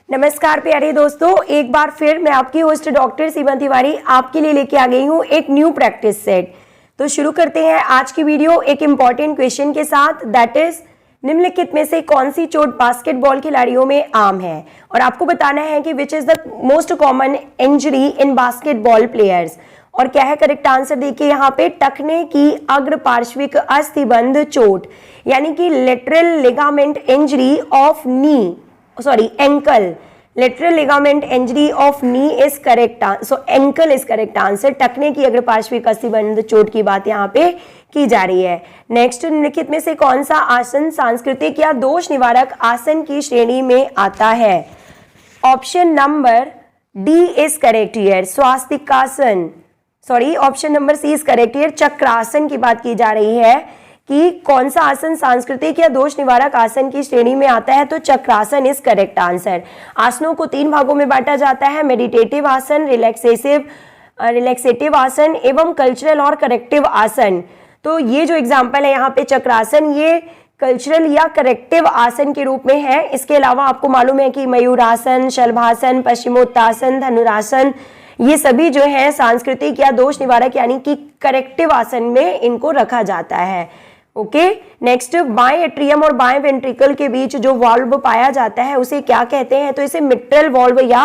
नमस्कार प्यारे दोस्तों, एक बार फिर मैं आपकी होस्ट डॉक्टर सीमा तिवारी आपके लिए लेके आ गई हूँ एक न्यू प्रैक्टिस सेट। तो शुरू करते हैं आज की वीडियो एक इम्पॉर्टेंट क्वेश्चन के साथ, दैट इज निम्नलिखित में से कौन सी चोट बास्केटबॉल खिलाड़ियों में आम है। और आपको बताना है कि which is the most common injury in basketball players. और क्या है करेक्ट आंसर, देखिए यहाँ पे टखने की अग्र पार्श्विक अस्थिबंध चोट यानी कि lateral ligament injury of knee, sorry ankle, lateral ligament injury of knee is correct, so ankle is correct answer. टखने की अग्र पार्श्विक अस्थिबंध चोट की बात यहाँ पे की जा रही है। नेक्स्ट, निम्नलिखित में से कौन सा आसन सांस्कृतिक या दोष निवारक आसन की श्रेणी में आता है? Option number D is correct here, Swastikasana, sorry option number C is correct here, Chakrasana की बात की जा रही है कि कौन सा आसन सांस्कृतिक या दोष निवारक आसन की श्रेणी में आता है, तो चक्रासन इज करेक्ट आंसर। आसनों को 3 भागों में बांटा जाता है, मेडिटेटिव आसन, रिलैक्सेटिव आसन एवं कल्चरल और करेक्टिव आसन। तो ये जो एग्जाम्पल है यहाँ पे चक्रासन, ये कल्चरल या करेक्टिव आसन के रूप में है। इसके अलावा आपको मालूम है कि मयूरासन, शलभासन, पश्चिमोत्तासन, धनुरासन, ये सभी जो है सांस्कृतिक या दोष निवारक यानी कि करेक्टिव आसन में इनको रखा जाता है। ओके, नेक्स्ट, बाएं एट्रियम और बाएं वेंट्रिकल के बीच जो वाल्व पाया जाता है उसे क्या कहते हैं? तो इसे मिट्रल वाल्व या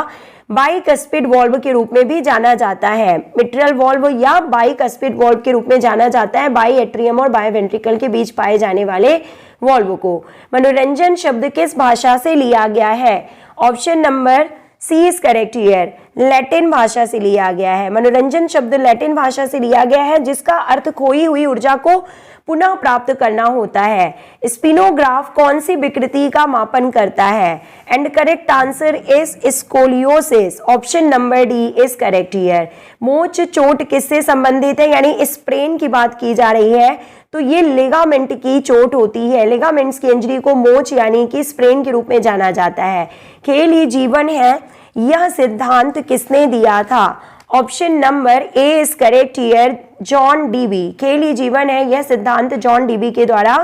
बाइकस्पिड वाल्व के रूप में भी जाना जाता है। मिट्रल वाल्व या बाइकस्पिड वाल्व के रूप में जाना जाता है बाएं एट्रियम और बाएं वेंट्रिकल के बीच पाए जाने वाले वाल्व को। मनोरंजन शब्द किस भाषा से लिया गया है? Option number C is correct here, Latin भाषा से लिया गया है। मनोरंजन शब्द लैटिन भाषा से लिया गया है जिसका अर्थ खोई हुई ऊर्जा को पुनः प्राप्त करना होता है। स्पिनोग्राफ कौन सी विकृति का मापन करता है? And correct answer is scoliosis, option number D is correct here. मोच चोट किससे संबंधित है, यानी स्प्रेन की बात की जा रही है, तो ये लिगामेंट की चोट होती है। लिगामेंट्स की इंजरी को मोच यानी कि स्प्रेन के रूप में जाना जाता है। खेल ही जीवन है, यह सिद्धांत किसने दिया था? Option number A is correct here, John dB. खेल ही जीवन है, यह सिद्धांत जॉन डीबी के द्वारा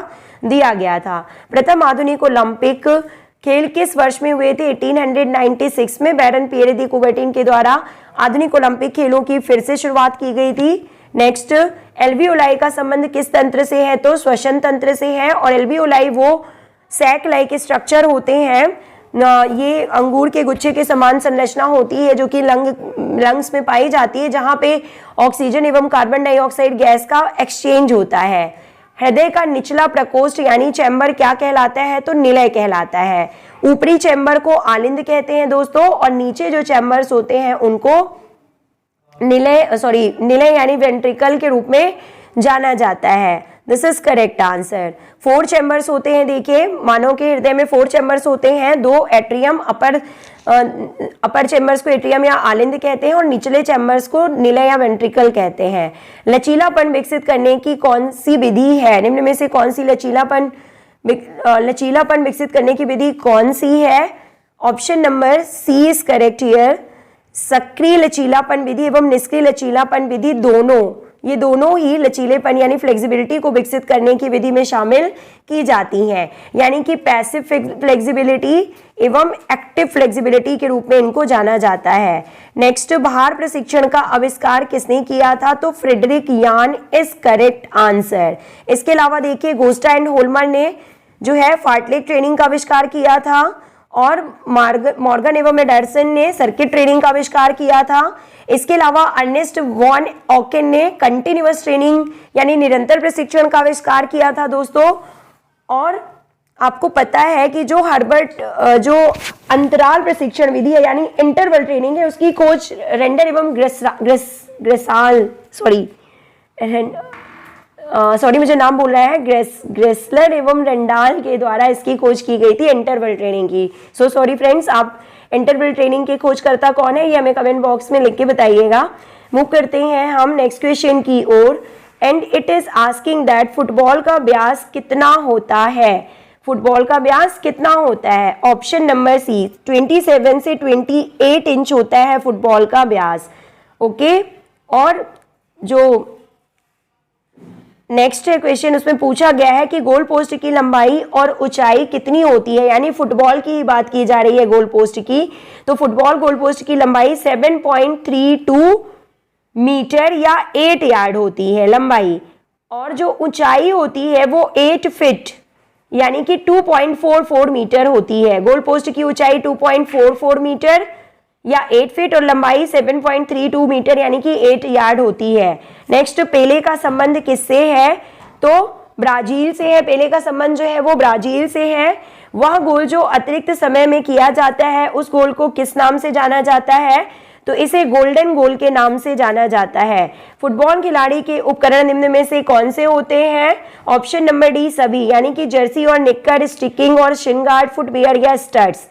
दिया गया था। प्रथम आधुनिक ओलंपिक खेल किस वर्ष में हुए थे? 1896 में बैरन पियरे दी कुबर्टिन के द्वारा आधुनिक ओलंपिक खेलों की फिर से शुरुआत की गई थी। नेक्स्ट, एल्वियोलाई का संबंध किस तंत्र से है? तो श्वसन तंत्र से है। और एल्वियोलाई वो सैक लाइक स्ट्रक्चर होते हैं, ये अंगूर के गुच्छे के समान संरचना होती है जो कि लंग्स में पाई जाती है, जहां पे ऑक्सीजन एवं कार्बन डाइऑक्साइड गैस का एक्सचेंज होता है। हृदय का निचला प्रकोष्ठ यानी चैम्बर क्या कहलाता है? तो निलय कहलाता है। ऊपरी चैम्बर को आलिंद कहते हैं दोस्तों, और नीचे जो चैम्बर्स होते हैं उनको निलय यानी वेंट्रिकल के रूप में जाना जाता है। This is correct answer. 4 chambers होते हैं, देखिए मानव के हृदय में 4 चैम्बर्स होते हैं। 2 एट्रियम, अपर चैम्बर्स को एट्रियम या आलिंद कहते हैं और निचले चैम्बर्स को निलय या वेंट्रिकल कहते हैं। लचीलापन विकसित करने की कौन सी विधि है? निम्न में से कौन सी लचीलापन विकसित करने की विधि कौन सी है? Option number C is correct here, सक्रिय लचीलापन विधि एवं निष्क्रिय लचीलापन विधि ये दोनों ही लचीलेपन यानी फ्लेक्सिबिलिटी को विकसित करने की विधि में शामिल की जाती हैं, यानी कि पैसिव फ्लेक्सिबिलिटी एवं एक्टिव फ्लेक्सिबिलिटी के रूप में इनको जाना जाता है। नेक्स्ट, भार प्रशिक्षण का आविष्कार किसने किया था? तो फ्रेडरिक यान इज करेक्ट आंसर। इसके अलावा देखिए गोस्टा एंड होल्मर ने जो है फार्टलेग ट्रेनिंग का आविष्कार किया था और मॉर्गन एवं एंडरसन ने सर्किट ट्रेनिंग का आविष्कार किया था। इसके अलावा अर्नेस्ट वॉन ऑकेन ने कंटिन्यूअस ट्रेनिंग यानी निरंतर प्रशिक्षण का आविष्कार किया था दोस्तों। और आपको पता है कि जो हर्बर्ट जो अंतराल प्रशिक्षण विधि है यानी इंटरवल ट्रेनिंग है, उसकी खोज रेंडर एवं मुझे नाम बोल रहा है, ग्रेसलर एवं रेंडाल के द्वारा इसकी खोज की गई थी इंटरवल ट्रेनिंग की। सो सॉरी फ्रेंड्स, आप इंटरवल ट्रेनिंग के खोजकर्ता कौन है ये हमें कमेंट बॉक्स में लिख के बताइएगा। मूव करते हैं हम नेक्स्ट क्वेश्चन की ओर, and it is asking that football का व्यास कितना होता है? फुटबॉल का व्यास कितना होता है? ऑप्शन नंबर सी, 27 से 28 इंच होता है फुटबॉल का व्यास। ओके, और जो नेक्स्ट क्वेश्चन उसमें पूछा गया है कि गोल पोस्ट की लंबाई और ऊंचाई कितनी होती है, यानी फुटबॉल की बात की जा रही है गोल पोस्ट की। तो फुटबॉल गोल पोस्ट की लंबाई 7.32 मीटर या 8 यार्ड होती है लंबाई, और जो ऊंचाई होती है वो 8 फीट यानी कि 2.44 मीटर होती है। गोल पोस्ट की ऊंचाई 2.44 मीटर या 8 फीट और लंबाई 7.32 मीटर यानी कि 8 यार्ड होती है। नेक्स्ट, पेले का संबंध किससे है? तो ब्राजील से है। पेले का संबंध जो है वो ब्राजील से है। वह गोल जो अतिरिक्त समय में किया जाता है उस गोल को किस नाम से जाना जाता है? तो इसे गोल्डन गोल के नाम से जाना जाता है। फुटबॉल खिलाड़ी के उपकरण निम्न में से कौन से होते हैं? ऑप्शन नंबर डी सभी, यानी कि जर्सी और निक्कर, स्टिकिंग और शिन गार्ड, फुटवियर या स्टड्स।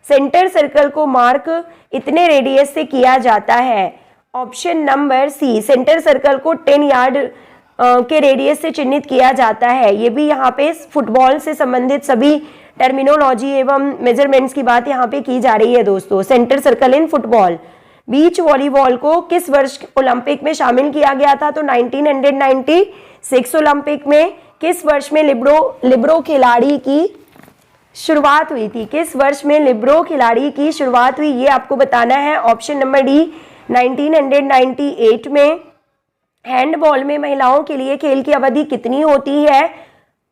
सेंटर सर्कल को मार्क इतने रेडियस से किया जाता है। Option number C, centre circle को 10 यार्ड के रेडियस से चिन्हित किया जाता है। ये भी यहाँ पे फुटबॉल से संबंधित सभी टर्मिनोलॉजी एवं मेजरमेंट्स की बात यहाँ पे की जा रही है दोस्तों। Centre circle in football. Beach volleyball को किस वर्ष ओलंपिक में शामिल किया गया था? तो 1996 ओलंपिक में। किस वर्ष में लिब्रो खिलाड़ी की शुरुआत हुई थी? किस वर्ष में लिब्रो खिलाड़ी की शुरुआत हुई, ये आपको बताना है। ऑप्शन नंबर डी 1998 में। हैंडबॉल में महिलाओं के लिए खेल की अवधि कितनी होती है?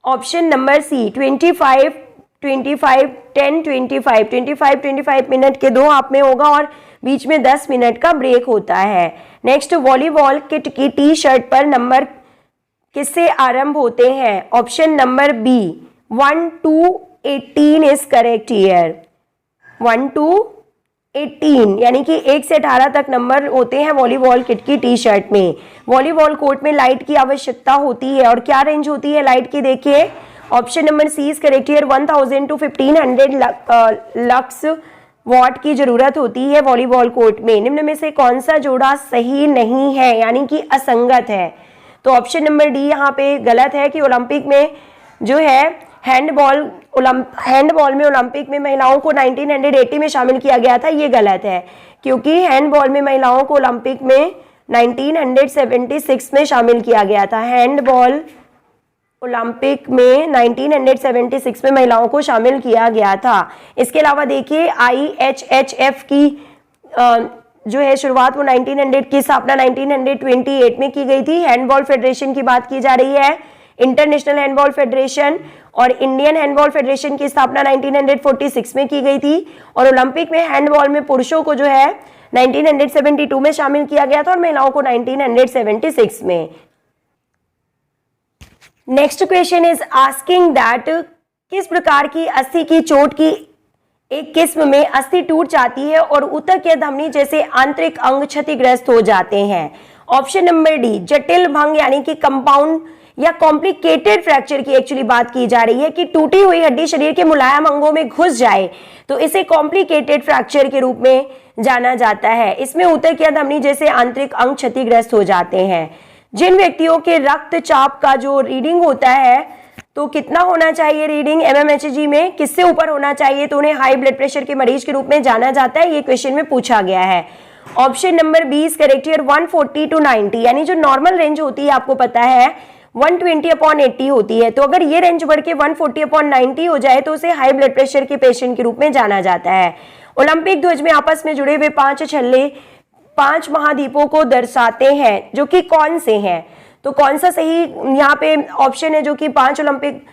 ऑप्शन नंबर सी 25, 10, 25 मिनट के 2 हाफ में होगा और बीच में 10 मिनट का ब्रेक होता है। नेक्स्ट, वॉलीबॉल किट की टी शर्ट पर नंबर किससे आरंभ होते हैं? Option number B 1 to 18 is correct here. 1 to 18 यानी कि 1 से 18 तक नंबर होते हैं वॉलीबॉल किट की टी शर्ट में। वॉलीबॉल कोर्ट में लाइट की आवश्यकता होती है और क्या रेंज होती है लाइट की? देखिए, option number C is correct here. 1000 to 1500 lux watt की जरूरत होती है वॉलीबॉल कोर्ट में। निम्न में से कौन सा जोड़ा सही नहीं है यानी कि असंगत है? तो ऑप्शन नंबर डी यहाँ पे गलत है कि ओलंपिक में जो है हैंडबॉल में ओलंपिक में महिलाओं को 1980 में शामिल किया गया था। ये गलत है क्योंकि हैंडबॉल में महिलाओं को ओलंपिक में 1976 में शामिल किया गया था। हैंडबॉल ओलंपिक में 1976 में महिलाओं को शामिल किया गया था। इसके अलावा देखिए IHHF की जो है शुरुआत वो 1900 की स्थापना 1928 में की गई थी। हैंडबॉल फेडरेशन की बात की जा रही है, इंटरनेशनल हैंडबॉल फेडरेशन, और इंडियन हैंडबॉल फेडरेशन की स्थापना 1946 में की गई थी। और ओलंपिक में हैंडबॉल में पुरुषों को जो है 1972 में शामिल किया गया था और महिलाओं को 1976 में। Next question is asking that किस प्रकार की अस्थि की चोट की एक किस्म में अस्थि टूट जाती है और ऊतक या धमनी जैसे आंतरिक अंग क्षतिग्रस्त हो जाते हैं? ऑप्शन नंबर डी जटिल भंग यानी कि कंपाउंड या कॉम्प्लिकेटेड फ्रैक्चर की एक्चुअली बात की जा रही है कि टूटी हुई हड्डी शरीर के मुलायम अंगों में घुस जाए तो इसे कॉम्प्लिकेटेड फ्रैक्चर के रूप में जाना जाता है। इसमें ऊतक या धमनी जैसे आंतरिक अंग क्षतिग्रस्त हो जाते हैं। जिन व्यक्तियों के रक्तचाप का जो रीडिंग होता है तो कितना होना चाहिए रीडिंग MMHg में, किससे ऊपर होना चाहिए, तो उन्हें हाई ब्लड प्रेशर के मरीज के रूप में जाना जाता है। ये क्वेश्चन में पूछा गया है। Option number B is correct here. 140 to 90 यानी जो नॉर्मल रेंज होती है आपको पता है 120/80 होती है। तो अगर ये रेंज बढ़ के 140/90 हो जाए तो उसे हाई ब्लड प्रेशर के पेशेंट के रूप में जाना जाता है। ओलंपिक ध्वज में आपस में जुड़े हुए 5 छल्ले 5 महाद्वीपों को दर्शाते हैं जो कि कौन से हैं? तो कौन सा सही यहाँ पे ऑप्शन है जो कि 5 ओलंपिक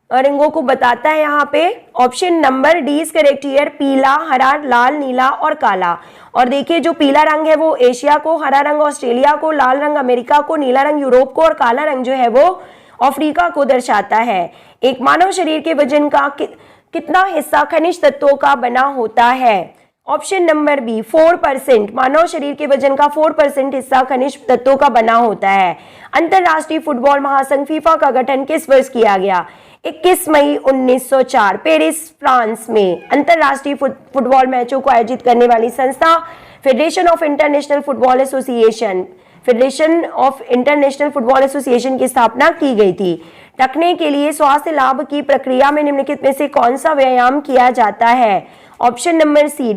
रंगों को बताता है यहाँ पे? Option number D is correct here. पीला, हरा, लाल, नीला और काला। और देखिए जो पीला रंग है वो एशिया को, हरा रंग ऑस्ट्रेलिया को, लाल रंग अमेरिका को, नीला रंग यूरोप को और काला रंग जो है वो अफ्रीका को दर्शाता है। एक मानव शरीर के वजन का कितना हिस्सा खनिज तत्वों का बना होता है? Option number B 4%। मानव शरीर के वजन का 4% हिस्सा खनिज तत्वों का बना होता है। अंतरराष्ट्रीय फुटबॉल महासंघ फीफा का गठन किस वर्ष किया गया? 21 मई 1904 पेरिस फ्रांस में। अंतरराष्ट्रीय फुटबॉल मैचों को आयोजित करने वाली संस्था federation of international football association, federation of international football association की स्थापना की गई थी। टखने के लिए स्वास्थ्य लाभ की प्रक्रिया में निम्नलिखित में से कौन सा व्यायाम किया जाता है? Option number C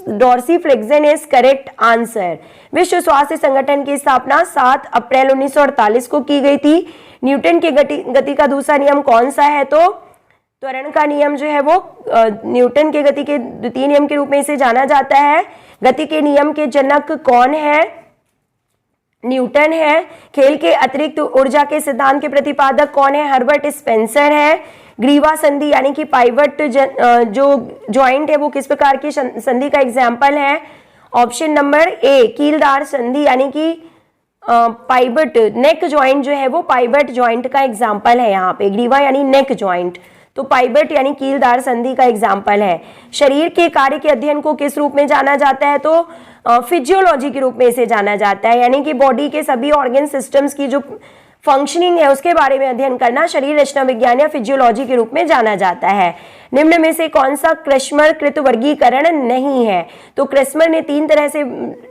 dorsiflexion is correct answer. विश्व स्वास्थ्य संगठन की स्थापना 7 अप्रैल 1948 को की गई थी। न्यूटन के गति का दूसरा नियम कौन सा है? तो त्वरण का नियम जो है वो न्यूटन के गति के द्वितीय नियम के रूप में इसे जाना जाता है। गति के नियम के जनक कौन है? न्यूटन है। खेल के अतिरिक्त ऊर्जा के सिद्धांत के प्रतिपादक कौन है? हर्बर्ट स्पेंसर है। ग्रीवा संधि यानी कि पाइवट जो जॉइंट है वो किस प्रकार की संधि का एग्जाम्पल है? ऑप्शन नंबर ए कीलदार संधि यानी कि पाइवट नेक जॉइंट जो है वो पाइवट जॉइंट का एग्जाम्पल है। यहाँ पे ग्रीवा यानी नेक जॉइंट, तो पाइवट यानी कीलदार संधि का एग्जाम्पल है। शरीर के कार्य के अध्ययन को किस रूप में जाना जाता है? तो फिजियोलॉजी के रूप में इसे जाना जाता है, यानी कि बॉडी के सभी ऑर्गन सिस्टम्स की जो फंक्शनिंग है उसके बारे में अध्ययन करना शरीर रचना विज्ञान या फिजियोलॉजी के रूप में जाना जाता है। निम्न में से कौन सा क्रेस्मर कृत वर्गीकरण नहीं है? तो क्रेस्मर ने 3 तरह से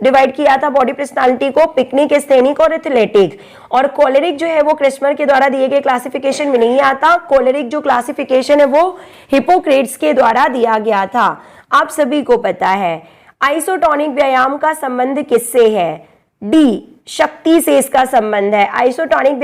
डिवाइड किया था बॉडी पर्सनालिटी को, पिकनिक, स्थेनिक और एथलेटिक। और कोलेरिक जो है वो क्रेस्मर के द्वारा दिए गए क्लासिफिकेशन में नहीं आता। कोलेरिक जो क्लासिफिकेशन है वो हिपोक्रेट्स के द्वारा दिया गया था, आप सभी को पता है। आइसोटोनिक व्यायाम का संबंध किससे है? डी शक्ति से इसका संबंध है। आइसोटोनिक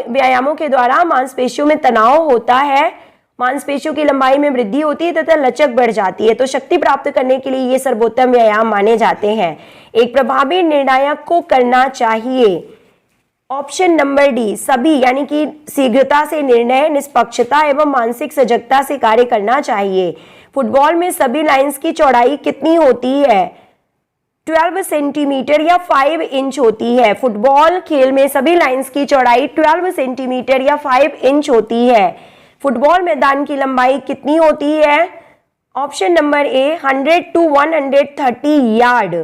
व्यायामों के द्वारा मांसपेशियों में तनाव होता है, मांसपेशियों की लंबाई में वृद्धि होती है तथा लचक बढ़ जाती है, तो शक्ति प्राप्त करने के लिए ये सर्वोत्तम व्यायाम माने जाते हैं। एक प्रभावी निर्णायक को करना चाहिए। ऑप्शन नंबर डी सभी, यानी कि शीघ्रता से निर्णय, निष्पक्षता एवं मानसिक सजगता से कार्य करना चाहिए। फुटबॉल में सभी लाइंस की चौड़ाई कितनी होती है? 12 सेंटीमीटर या 5 इंच होती है। फुटबॉल खेल में सभी लाइंस की चौड़ाई 12 सेंटीमीटर या 5 इंच होती है। फुटबॉल मैदान की लंबाई कितनी होती है? Option number A 100 to 130 yard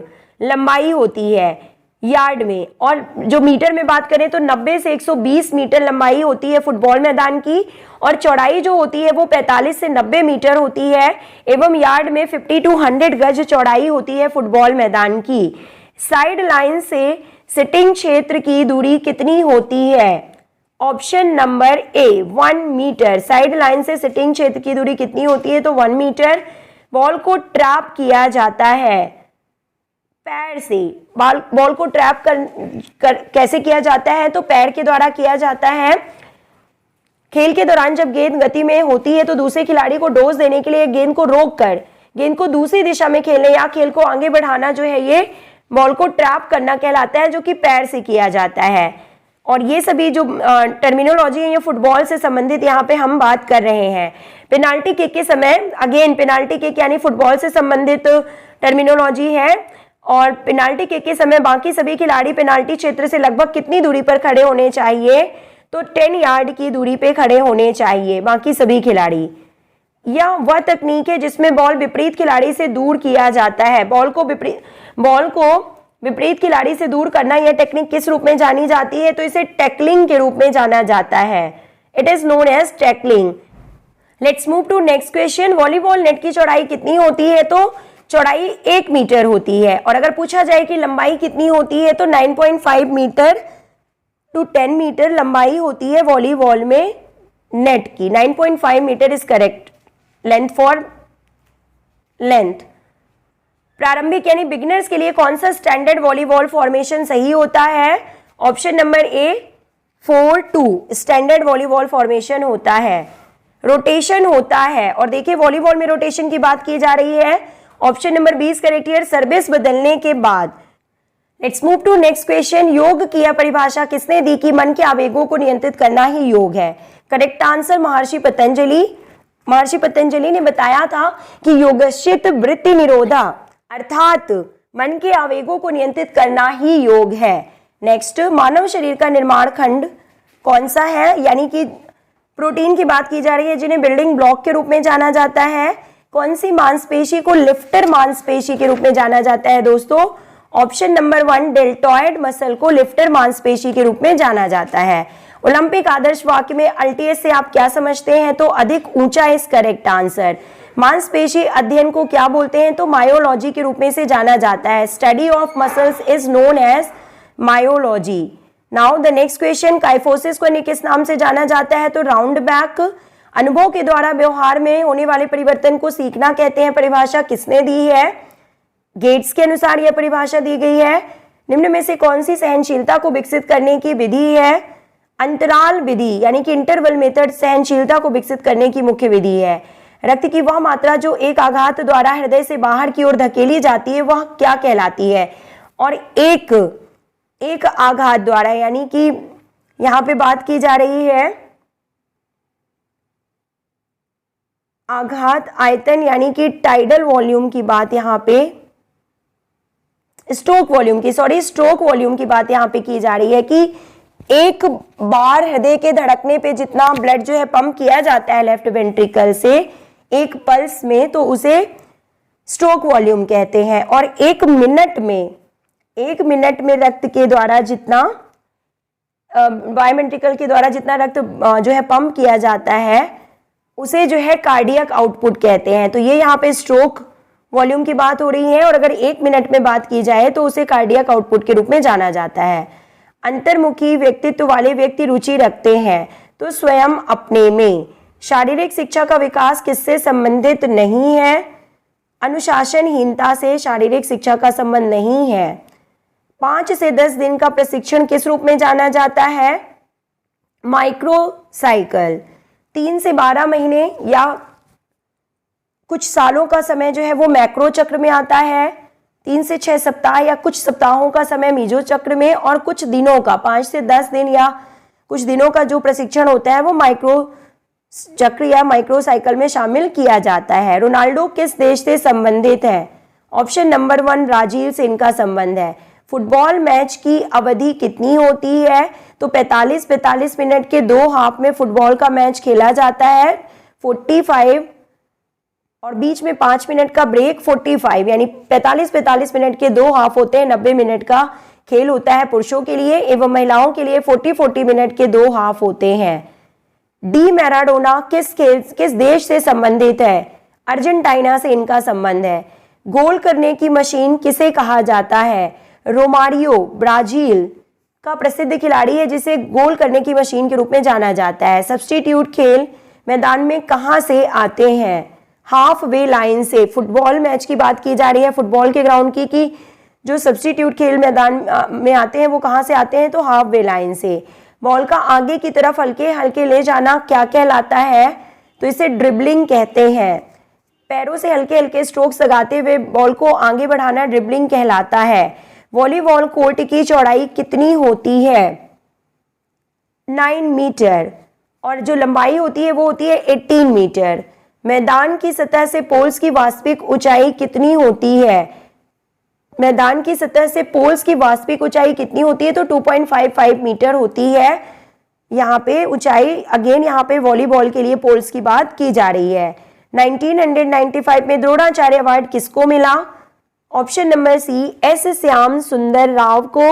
लंबाई होती है यार्ड में। और जो मीटर में बात करें तो 90 से 120 मीटर लंबाई होती है फुटबॉल मैदान की, और चौड़ाई जो होती है वो 45 से 90 मीटर होती है, एवं यार्ड में 50 to 100 गज चौड़ाई होती है फुटबॉल मैदान की। साइड लाइन से सिटिंग क्षेत्र की दूरी कितनी होती है? Option number A 1 metre. Side line से सिटिंग क्षेत्र की दूरी कितनी होती है? तो 1 मीटर। बॉल को ट्रैप किया जाता है पैर से। बॉल को ट्रैप कैसे किया जाता है? तो पैर के द्वारा किया जाता है। खेल के दौरान जब गेंद गति में होती है तो दूसरे खिलाड़ी को डोज देने के लिए गेंद को रोककर गेंद को दूसरी दिशा में खेलने या खेल को आगे बढ़ाना जो है ये बॉल को ट्रैप करना कहलाता है, जो कि पैर से किया जाता है। और ये सभी जो टर्मिनोलॉजी है ये फुटबॉल से संबंधित यहाँ पे हम बात कर रहे हैं। पेनाल्टी किक के समय, अगेन पेनाल्टी किक यानी फुटबॉल से संबंधित टर्मिनोलॉजी है, और पेनाल्टी किक के समय बाकी सभी खिलाड़ी पेनाल्टी क्षेत्र से लगभग कितनी दूरी पर खड़े होने चाहिए? तो 10 यार्ड की दूरी पे खड़े होने चाहिए बाकी सभी खिलाड़ी। यह वह तकनीक है जिसमें बॉल विपरीत खिलाड़ी से दूर किया जाता है। बॉल को विपरीत खिलाड़ी से दूर करना, यह टेक्निक किस रूप में जानी जाती है? तो इसे टैकलिंग के रूप में जाना जाता है। It is known as tackling. Let's move to next question. Volleyball net की चौड़ाई कितनी होती है? तो चौड़ाई 1 मीटर होती है। और अगर पूछा जाए कि लंबाई कितनी होती है तो 9.5 मीटर टू 10 मीटर लंबाई होती है वॉलीबॉल में नेट की। 9.5 metre is correct length for length. प्रारंभिक यानी बिगिनर्स के लिए कौन सा स्टैंडर्ड वॉलीबॉल फॉर्मेशन सही होता है? ऑप्शन नंबर ए 4-2 स्टैंडर्ड वॉलीबॉल फॉर्मेशन होता है। रोटेशन होता है, और देखिए वॉलीबॉल में रोटेशन की बात की जा रही है। Option number 20 correct here, service बदलने के बाद। Let's move to next question. योग की यह परिभाषा किसने दी कि मन के आवेगों को नियंत्रित करना ही योग है? करेक्ट आंसर महर्षि पतंजलि। महर्षि पतंजलि ने बताया था कि योगश्चित वृत्ति निरोधा, अर्थात मन के आवेगों को नियंत्रित करना ही योग है। नेक्स्ट, मानव शरीर का निर्माण खंड कौन सा है? यानी कि प्रोटीन की बात की जा रही है जिन्हें बिल्डिंग ब्लॉक के रूप में जाना जाता है। कौन सी मांसपेशी को लिफ्टर मांसपेशी के रूप में जाना जाता है दोस्तों? ऑप्शन नंबर 1 डेल्टॉयड मसल को लिफ्टर मांसपेशी के रूप में जाना जाता है। ओलंपिक आदर्श वाक्य में अल्टीएस से आप क्या समझते हैं? तो अधिक ऊंचा इज करेक्ट आंसर। मांसपेशी अध्ययन को क्या बोलते हैं? तो मायोलॉजी के रूप में इसे जाना जाता है। Study of muscles is known as myology. Now the next question, kyphosis को किस नाम से जाना जाता है? तो राउंड बैक। अनुभव के द्वारा व्यवहार में होने वाले परिवर्तन को सीखना कहते हैं। परिभाषा किसने दी है? गेट्स के अनुसार यह परिभाषा दी गई है। निम्न में से कौन सी सहनशीलता को विकसित करने की विधि है? अंतराल विधि यानी कि इंटरवल मेथड सहनशीलता को विकसित करने की मुख्य विधि है। रक्त की वह मात्रा जो एक आघात द्वारा हृदय से बाहर की ओर धकेली जाती है वह क्या कहलाती है? और एक आघात द्वारा यानी कि यहां पे बात की जा रही है आघात आयतन यानी कि टाइडल वॉल्यूम की बात यहां पे स्ट्रोक वॉल्यूम की बात यहां पे की जा रही है कि एक बार हृदय के धड़कने पे जितना ब्लड जो है पंप किया जाता है लेफ्ट वेंट्रिकल से एक पल्स में, तो उसे स्ट्रोक वॉल्यूम कहते हैं। और एक मिनट में रक्त के द्वारा जितना बायोवेंट्रिकल के द्वारा जितना रक्त जो है पंप किया जाता है उसे जो है कार्डियक आउटपुट कहते हैं। तो ये यहाँ पे स्ट्रोक वॉल्यूम की बात हो रही है और अगर एक मिनट में बात की जाए तो उसे कार्डियक आउटपुट के रूप में जाना जाता है। अंतर्मुखी व्यक्तित्व वाले व्यक्ति रुचि रखते हैं तो स्वयं अपने में। शारीरिक शिक्षा का विकास किससे संबंधित नहीं है? अनुशासनहीनता से शारीरिक शिक्षा का संबंध नहीं है। 5 से 10 दिन का प्रशिक्षण किस रूप में जाना जाता है? Micro cycle. 3 से 12 महीने या कुछ सालों का समय जो है वो मैक्रो चक्र में आता है। 3 से 6 सप्ताह या कुछ सप्ताहों का समय मीजो चक्र में, और कुछ दिनों का 5 से 10 दिन या कुछ दिनों का जो प्रशिक्षण होता है वो माइक्रो चक्र या माइक्रो साइकिल में शामिल किया जाता है। रोनाल्डो किस देश से संबंधित है? ऑप्शन नंबर 1 ब्राजील से इनका संबंध है। फुटबॉल मैच की अवधि कितनी होती है? तो 45 मिनट के 2 हाफ में फुटबॉल का मैच खेला जाता है। 45 और बीच में 5 मिनट का ब्रेक। 45 यानी 45 मिनट के 2 हाफ होते हैं। 90 मिनट का खेल होता है पुरुषों के लिए एवं महिलाओं के लिए 40 मिनट के 2 हाफ होते हैं। डी मैराडोना किस देश से संबंधित है? अर्जेंटीना से इनका संबंध है। गोल करने की मशीन किसे कहा जाता है? रोमारियो ब्राजील का प्रसिद्ध खिलाड़ी है जिसे गोल करने की मशीन के रूप में जाना जाता है। सब्स्टिट्यूट खेल मैदान में कहां से आते हैं? हाफ वे लाइन से। फुटबॉल मैच की बात की जा रही है फुटबॉल के ग्राउंड की कि जो सब्स्टिट्यूट खेल मैदान में आते हैं वो कहां से आते हैं? तो हाफ वे लाइन से। बॉल का आगे की तरफ हल्के हल्के ले जाना क्या कहलाता है? तो इसे ड्रिबलिंग कहते हैं। पैरों से हल्के हल्के स्ट्रोक्स लगाते हुए बॉल को आगे बढ़ाना ड्रिबलिंग कहलाता है। वॉलीबॉल कोर्ट की चौड़ाई कितनी होती है? 9 मीटर और जो लंबाई होती है वो होती है 18 मीटर। मैदान की सतह से पोल्स की वास्तविक ऊंचाई कितनी होती है? मैदान की सतह से पोल्स की वास्तविक ऊंचाई कितनी होती है? तो 2.55 मीटर होती है यहाँ पे ऊंचाई। अगेन यहाँ पे वॉलीबॉल के लिए पोल्स की बात की जा रही है। 1995 में द्रोणाचार्य अवार्ड किसको मिला? Option number C S Shyam Sundar Rao को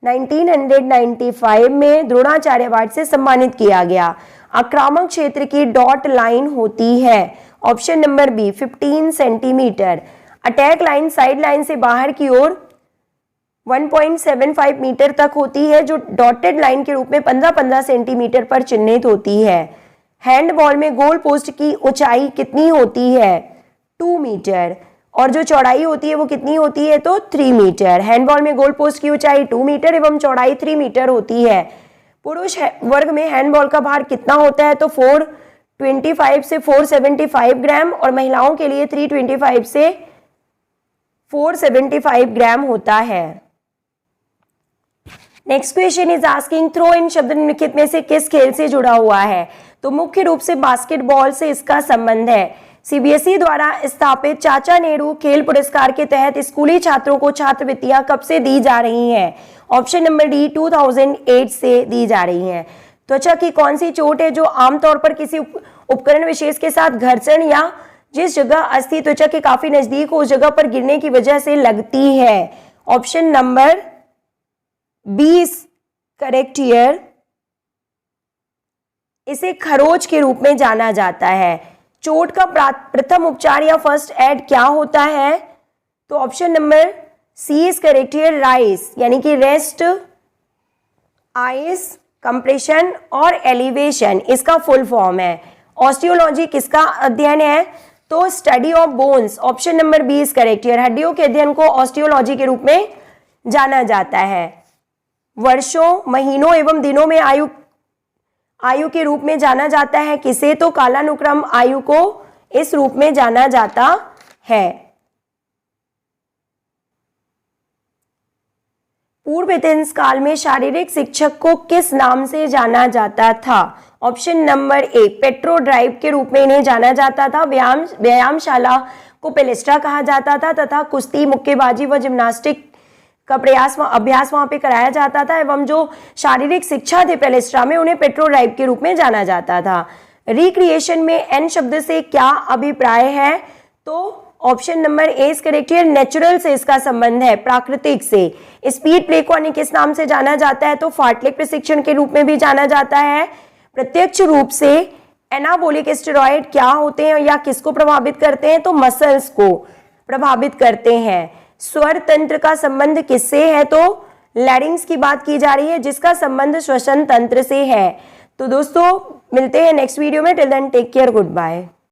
1995 में द्रोणाचार्य अवार्ड से सम्मानित किया गया। आक्रामक क्षेत्र की डॉट लाइन होती है। Option number B 15 centimetre. Attack line side line से बाहर की ओर 1.75 मीटर तक होती है जो डॉटेड लाइन के रूप में 15-15 सेंटीमीटर पर चिन्हित होती है। हैंडबॉल में गोल पोस्ट की ऊंचाई कितनी होती है? 2 मीटर और जो चौड़ाई होती है वो कितनी होती है? तो 3 मीटर। हैंडबॉल में गोल पोस्ट की ऊंचाई 2 मीटर एवं चौड़ाई 3 मीटर होती है। पुरुष वर्ग में हैंडबॉल का भार कितना होता है? तो 425 से 475 ग्राम और महिलाओं के लिए 325 से 475 ग्राम होता है। Next question is asking throw in शब्द निम्नलिखित में से किस खेल से जुड़ा हुआ है? तो मुख्य रूप से बास्केटबॉल से इसका संबंध है। सीबीएसई द्वारा स्थापित चाचा नेहरू खेल पुरस्कार के तहत स्कूली छात्रों को छात्रवृत्तियां कब से दी जा रही हैं? ऑप्शन नंबर डी 2008 से दी जा रही हैं। त्वचा की कौन सी चोट है जो आमतौर पर किसी उपकरण विशेष के साथ घर्षण या जिस जगह अस्थि त्वचा के काफी नजदीक हो उस जगह पर गिरने की वजह से लगती है? Option number 20 correct here. इसे खरोच के रूप में जाना जाता है। चोट का प्रथम उपचार या फर्स्ट एड क्या होता है? तो option number C is correct here, RICE यानी कि रेस्ट, आइस, कंप्रेशन और एलिवेशन इसका फुल फॉर्म है। ऑस्टियोलॉजी किसका अध्ययन है? तो study of bones, option number B is correct here. हड्डियों के अध्ययन को ऑस्टियोलॉजी के रूप में जाना जाता है। वर्षों, महीनों एवं दिनों में आयु के रूप में जाना जाता है किसे? तो कालानुक्रम आयु को इस रूप में जाना जाता है। पूर्व एथेंस काल में शारीरिक शिक्षक को किस नाम से जाना जाता था? ऑप्शन नंबर ए पेट्रोड्राइव के रूप में इन्हें जाना जाता था। व्यायामशाला को पेलेस्ट्रा कहा जाता था तथा कुश्ती, मुक्केबाजी व जिम्नास्टिक का अभ्यास वहां पे कराया जाता था एवं जो शारीरिक शिक्षा थे पेलेस्ट्रा में उन्हें पेट्रोड्राइव के रूप में जाना जाता था। रिक्रिएशन में एन शब्द से क्या अभिप्राय है? तो option number A is correct here. Natural से इसका संबंध है, प्राकृतिक से। स्पीड प्ले को अन्य किस नाम से जाना जाता है? तो फार्टलेग प्रशिक्षण के रूप में भी जाना जाता है। प्रत्यक्ष रूप से एनाबोलिक स्टेरॉइड क्या होते हैं या किसको प्रभावित करते हैं? तो मसल्स को प्रभावित करते हैं। स्वर तंत्र का संबंध किससे है? तो लैरिंग्स की बात की जा रही है जिसका संबंध श्वसन तंत्र से है। तो दोस्तों मिलते हैं नेक्स्ट वीडियो में। Till then take care, good bye.